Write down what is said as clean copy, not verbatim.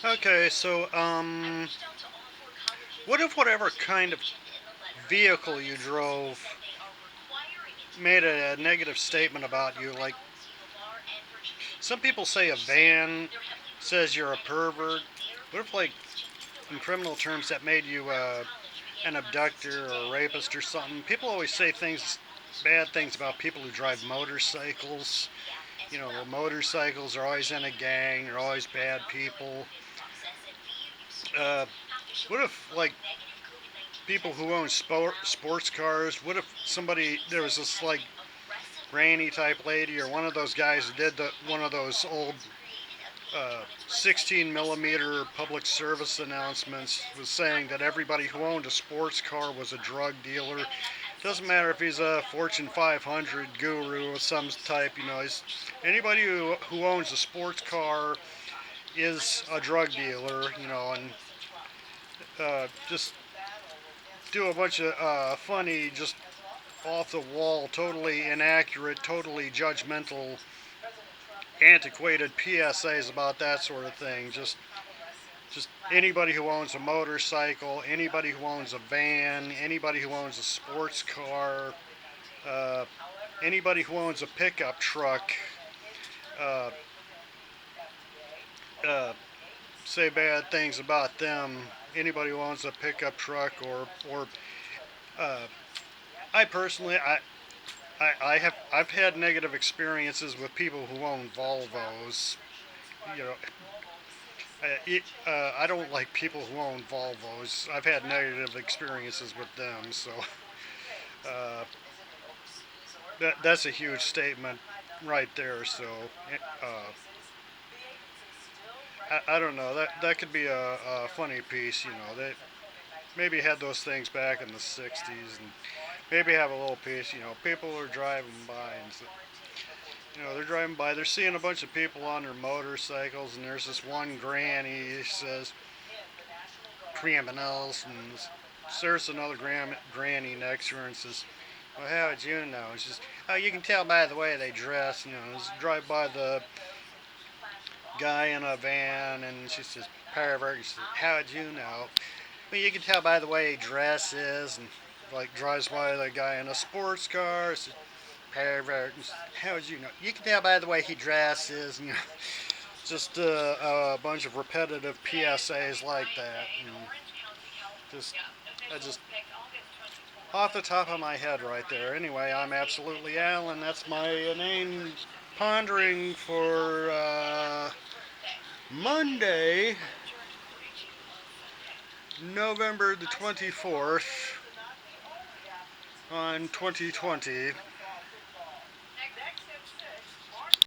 Okay, so what if whatever kind of vehicle you drove made a negative statement about you? Like some people say a van says you're a pervert. What if, like, in criminal terms, that made you an abductor or a rapist or something? People always say bad things about people who drive motorcycles. You know, motorcycles are always in a gang. They're always bad people. Uh, what if, like, people who own sports cars? What if there was this, like, granny type lady or one of those guys who did one of those old 16 millimeter public service announcements was saying that everybody who owned a sports car was a drug dealer. Doesn't matter if he's a Fortune 500 guru of some type, anybody who owns a sports car is a drug dealer, and just do a bunch of funny, just off the wall, totally inaccurate, totally judgmental, antiquated PSAs about that sort of thing. Just anybody who owns a motorcycle, anybody who owns a van, anybody who owns a sports car, uh, anybody who owns a pickup truck, uh, uh, say bad things about them. Anybody who owns a pickup truck, or uh, I personally, I've had negative experiences with people who own Volvos. You know, I don't like people who own Volvos. I've had negative experiences with them, so uh, that's a huge statement right there. So uh, I don't know. That could be a funny piece. They maybe had those things back in the '60s, and maybe have a little piece. People are driving by and they're driving by. They're seeing a bunch of people on their motorcycles, and there's this one granny who says criminals, and there's another granny next to her and says, "Well, how would you know?" It's just, "Oh, you can tell by the way they dress." Just drive by the guy in a van, and she says, "Pervert." She says, "How would you know?" "Well, you can tell by the way he dresses," and like drives by the guy in a sports car. Says, "Pervert." "How would you know?" "You can tell by the way he dresses." Just a bunch of repetitive PSAs like that. Just, I just off the top of my head right there. Anyway, I'm absolutely Alan. That's my name pondering for Monday, November the 24th on 2020.